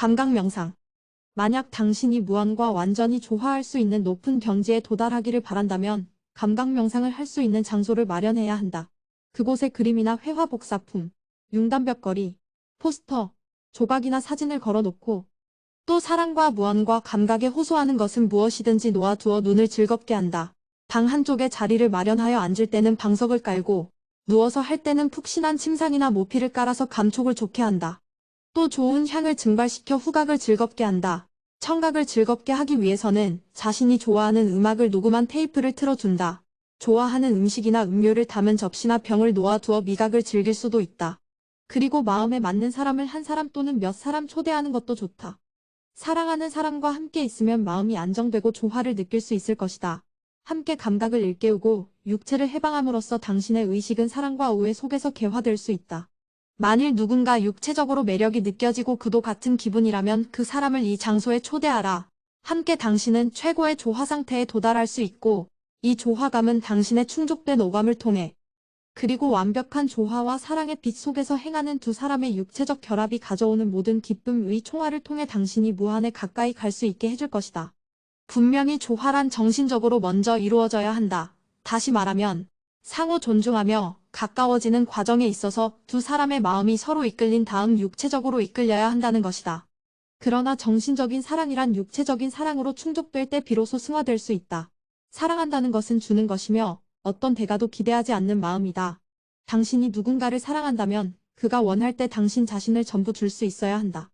감각명상. 만약 당신이 무언과 완전히 조화할 수 있는 높은 경지에 도달하기를 바란다면 감각명상을 할 수 있는 장소를 마련해야 한다. 그곳에 그림이나 회화 복사품, 융단벽거리, 포스터, 조각이나 사진을 걸어놓고 또 사랑과 무언과 감각에 호소하는 것은 무엇이든지 놓아두어 눈을 즐겁게 한다. 방 한쪽에 자리를 마련하여 앉을 때는 방석을 깔고 누워서 할 때는 푹신한 침상이나 모피를 깔아서 감촉을 좋게 한다. 또 좋은 향을 증발시켜 후각을 즐겁게 한다. 청각을 즐겁게 하기 위해서는 자신이 좋아하는 음악을 녹음한 테이프를 틀어준다. 좋아하는 음식이나 음료를 담은 접시나 병을 놓아두어 미각을 즐길 수도 있다. 그리고 마음에 맞는 사람을 한 사람 또는 몇 사람 초대하는 것도 좋다. 사랑하는 사람과 함께 있으면 마음이 안정되고 조화를 느낄 수 있을 것이다. 함께 감각을 일깨우고 육체를 해방함으로써 당신의 의식은 사랑과 우애 속에서 개화될 수 있다. 만일 누군가 육체적으로 매력이 느껴지고 그도 같은 기분이라면 그 사람을 이 장소에 초대하라. 함께 당신은 최고의 조화 상태에 도달할 수 있고 이 조화감은 당신의 충족된 오감을 통해 그리고 완벽한 조화와 사랑의 빛 속에서 행하는 두 사람의 육체적 결합이 가져오는 모든 기쁨의 총화를 통해 당신이 무한에 가까이 갈 수 있게 해줄 것이다. 분명히 조화란 정신적으로 먼저 이루어져야 한다. 다시 말하면 상호 존중하며 가까워지는 과정에 있어서 두 사람의 마음이 서로 이끌린 다음 육체적으로 이끌려야 한다는 것이다. 그러나 정신적인 사랑이란 육체적인 사랑으로 충족될 때 비로소 승화될 수 있다. 사랑한다는 것은 주는 것이며 어떤 대가도 기대하지 않는 마음이다. 당신이 누군가를 사랑한다면 그가 원할 때 당신 자신을 전부 줄 수 있어야 한다.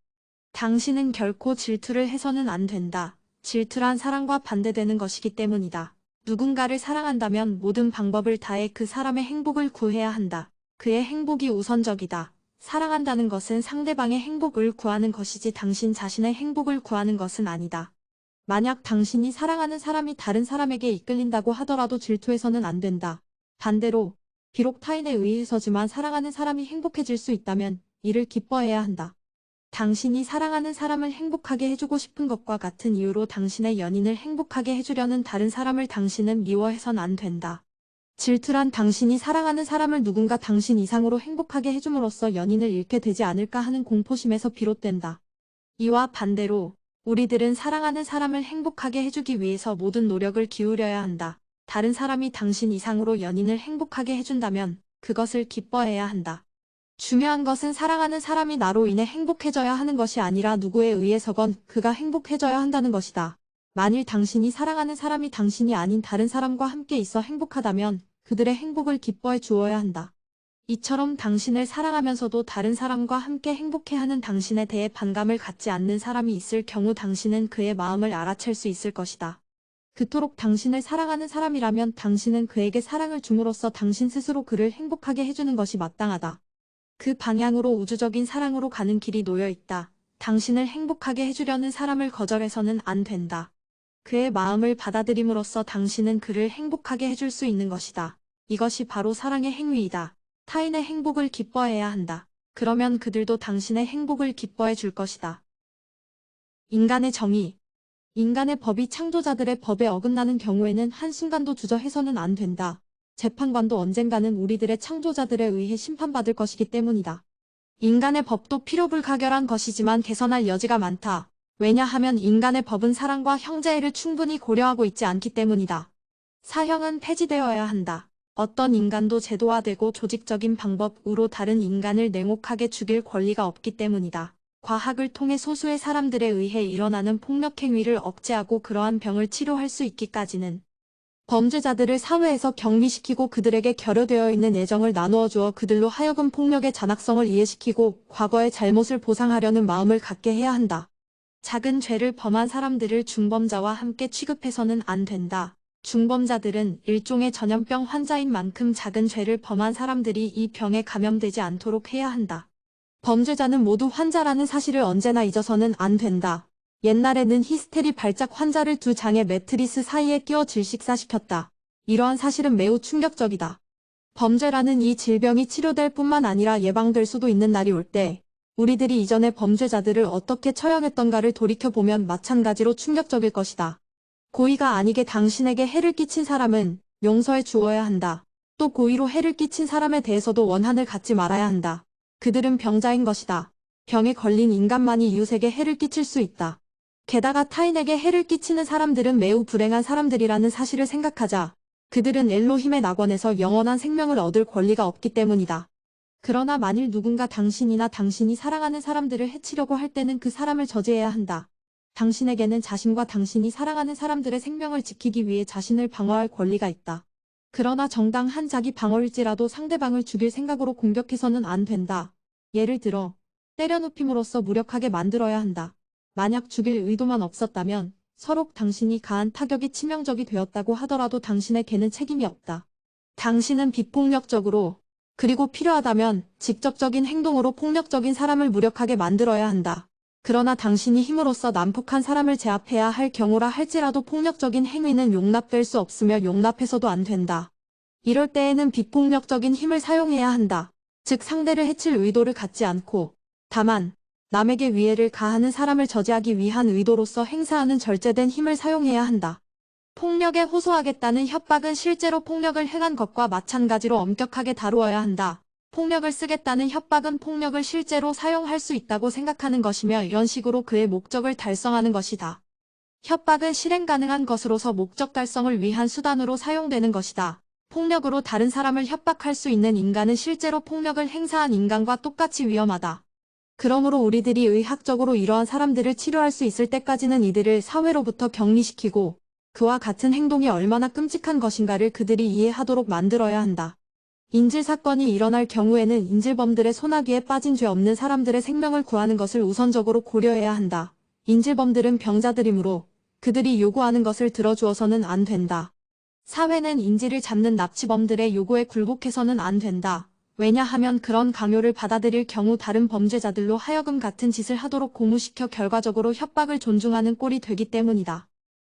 당신은 결코 질투를 해서는 안 된다. 질투란 사랑과 반대되는 것이기 때문이다. 누군가를 사랑한다면 모든 방법을 다해 그 사람의 행복을 구해야 한다. 그의 행복이 우선적이다. 사랑한다는 것은 상대방의 행복을 구하는 것이지 당신 자신의 행복을 구하는 것은 아니다. 만약 당신이 사랑하는 사람이 다른 사람에게 이끌린다고 하더라도 질투해서는 안 된다. 반대로 비록 타인에 의해서지만 사랑하는 사람이 행복해질 수 있다면 이를 기뻐해야 한다. 당신이 사랑하는 사람을 행복하게 해주고 싶은 것과 같은 이유로 당신의 연인을 행복하게 해주려는 다른 사람을 당신은 미워해선 안 된다. 질투란 당신이 사랑하는 사람을 누군가 당신 이상으로 행복하게 해줌으로써 연인을 잃게 되지 않을까 하는 공포심에서 비롯된다. 이와 반대로 우리들은 사랑하는 사람을 행복하게 해주기 위해서 모든 노력을 기울여야 한다. 다른 사람이 당신 이상으로 연인을 행복하게 해준다면 그것을 기뻐해야 한다. 중요한 것은 사랑하는 사람이 나로 인해 행복해져야 하는 것이 아니라 누구에 의해서건 그가 행복해져야 한다는 것이다. 만일 당신이 사랑하는 사람이 당신이 아닌 다른 사람과 함께 있어 행복하다면 그들의 행복을 기뻐해 주어야 한다. 이처럼 당신을 사랑하면서도 다른 사람과 함께 행복해하는 당신에 대해 반감을 갖지 않는 사람이 있을 경우 당신은 그의 마음을 알아챌 수 있을 것이다. 그토록 당신을 사랑하는 사람이라면 당신은 그에게 사랑을 줌으로써 당신 스스로 그를 행복하게 해주는 것이 마땅하다. 그 방향으로 우주적인 사랑으로 가는 길이 놓여 있다. 당신을 행복하게 해주려는 사람을 거절해서는 안 된다. 그의 마음을 받아들임으로써 당신은 그를 행복하게 해줄 수 있는 것이다. 이것이 바로 사랑의 행위이다. 타인의 행복을 기뻐해야 한다. 그러면 그들도 당신의 행복을 기뻐해 줄 것이다. 인간의 정의. 인간의 법이 창조자들의 법에 어긋나는 경우에는 한순간도 주저해서는 안 된다. 재판관도 언젠가는 우리들의 창조자들에 의해 심판받을 것이기 때문이다. 인간의 법도 필요불가결한 것이지만 개선할 여지가 많다. 왜냐하면 인간의 법은 사랑과 형제애를 충분히 고려하고 있지 않기 때문이다. 사형은 폐지되어야 한다. 어떤 인간도 제도화되고 조직적인 방법으로 다른 인간을 냉혹하게 죽일 권리가 없기 때문이다. 과학을 통해 소수의 사람들에 의해 일어나는 폭력행위를 억제하고 그러한 병을 치료할 수 있기까지는 범죄자들을 사회에서 격리시키고 그들에게 결여되어 있는 애정을 나누어 주어 그들로 하여금 폭력의 잔악성을 이해시키고 과거의 잘못을 보상하려는 마음을 갖게 해야 한다. 작은 죄를 범한 사람들을 중범자와 함께 취급해서는 안 된다. 중범자들은 일종의 전염병 환자인 만큼 작은 죄를 범한 사람들이 이 병에 감염되지 않도록 해야 한다. 범죄자는 모두 환자라는 사실을 언제나 잊어서는 안 된다. 옛날에는 히스테리 발작 환자를 두 장의 매트리스 사이에 끼워 질식사시켰다. 이러한 사실은 매우 충격적이다. 범죄라는 이 질병이 치료될 뿐만 아니라 예방될 수도 있는 날이 올 때 우리들이 이전의 범죄자들을 어떻게 처형했던가를 돌이켜보면 마찬가지로 충격적일 것이다. 고의가 아니게 당신에게 해를 끼친 사람은 용서해 주어야 한다. 또 고의로 해를 끼친 사람에 대해서도 원한을 갖지 말아야 한다. 그들은 병자인 것이다. 병에 걸린 인간만이 이웃에게 해를 끼칠 수 있다. 게다가 타인에게 해를 끼치는 사람들은 매우 불행한 사람들이라는 사실을 생각하자 그들은 엘로힘의 낙원에서 영원한 생명을 얻을 권리가 없기 때문이다. 그러나 만일 누군가 당신이나 당신이 사랑하는 사람들을 해치려고 할 때는 그 사람을 저지해야 한다. 당신에게는 자신과 당신이 사랑하는 사람들의 생명을 지키기 위해 자신을 방어할 권리가 있다. 그러나 정당한 자기 방어일지라도 상대방을 죽일 생각으로 공격해서는 안 된다. 예를 들어 때려눕힘으로써 무력하게 만들어야 한다. 만약 죽일 의도만 없었다면 서로 당신이 가한 타격이 치명적이 되었다고 하더라도 당신의 개는 책임이 없다. 당신은 비폭력적으로 그리고 필요하다면 직접적인 행동으로 폭력적인 사람을 무력하게 만들어야 한다. 그러나 당신이 힘으로써 난폭한 사람을 제압해야 할 경우라 할지라도 폭력적인 행위는 용납될 수 없으며 용납해서도 안 된다. 이럴 때에는 비폭력적인 힘을 사용해야 한다. 즉 상대를 해칠 의도를 갖지 않고 다만 남에게 위해를 가하는 사람을 저지하기 위한 의도로서 행사하는 절제된 힘을 사용해야 한다. 폭력에 호소하겠다는 협박은 실제로 폭력을 행한 것과 마찬가지로 엄격하게 다루어야 한다. 폭력을 쓰겠다는 협박은 폭력을 실제로 사용할 수 있다고 생각하는 것이며 이런 식으로 그의 목적을 달성하는 것이다. 협박은 실행 가능한 것으로서 목적 달성을 위한 수단으로 사용되는 것이다. 폭력으로 다른 사람을 협박할 수 있는 인간은 실제로 폭력을 행사한 인간과 똑같이 위험하다. 그러므로 우리들이 의학적으로 이러한 사람들을 치료할 수 있을 때까지는 이들을 사회로부터 격리시키고 그와 같은 행동이 얼마나 끔찍한 것인가를 그들이 이해하도록 만들어야 한다. 인질 사건이 일어날 경우에는 인질범들의 소나기에 빠진 죄 없는 사람들의 생명을 구하는 것을 우선적으로 고려해야 한다. 인질범들은 병자들이므로 그들이 요구하는 것을 들어주어서는 안 된다. 사회는 인질을 잡는 납치범들의 요구에 굴복해서는 안 된다. 왜냐하면 그런 강요를 받아들일 경우 다른 범죄자들로 하여금 같은 짓을 하도록 고무시켜 결과적으로 협박을 존중하는 꼴이 되기 때문이다.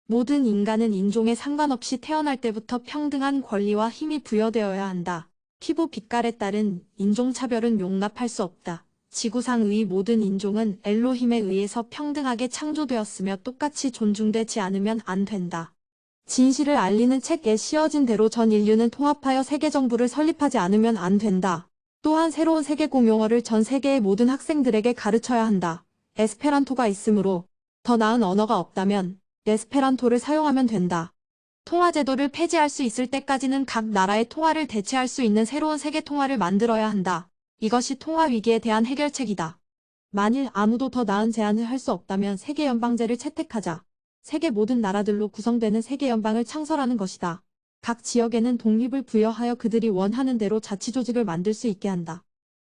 모든 인간은 인종에 상관없이 태어날 때부터 평등한 권리와 힘이 부여되어야 한다. 피부 빛깔에 따른 인종차별은 용납할 수 없다. 지구상의 모든 인종은 엘로힘에 의해서 평등하게 창조되었으며 똑같이 존중되지 않으면 안 된다. 진실을 알리는 책에 씌어진 대로 전 인류는 통합하여 세계정부를 설립하지 않으면 안 된다. 또한 새로운 세계 공용어를 전 세계의 모든 학생들에게 가르쳐야 한다. 에스페란토가 있으므로 더 나은 언어가 없다면 에스페란토를 사용하면 된다. 통화제도를 폐지할 수 있을 때까지는 각 나라의 통화를 대체할 수 있는 새로운 세계 통화를 만들어야 한다. 이것이 통화 위기에 대한 해결책이다. 만일 아무도 더 나은 제안을 할 수 없다면 세계연방제를 채택하자. 세계 모든 나라들로 구성되는 세계연방을 창설하는 것이다. 각 지역에는 독립을 부여하여 그들이 원하는 대로 자치조직을 만들 수 있게 한다.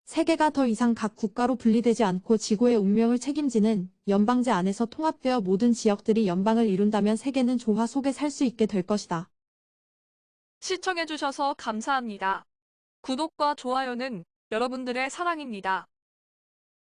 세계가 더 이상 각 국가로 분리되지 않고 지구의 운명을 책임지는 연방제 안에서 통합되어 모든 지역들이 연방을 이룬다면 세계는 조화 속에 살 수 있게 될 것이다. 시청해주셔서 감사합니다. 구독과 좋아요는 여러분들의 사랑입니다.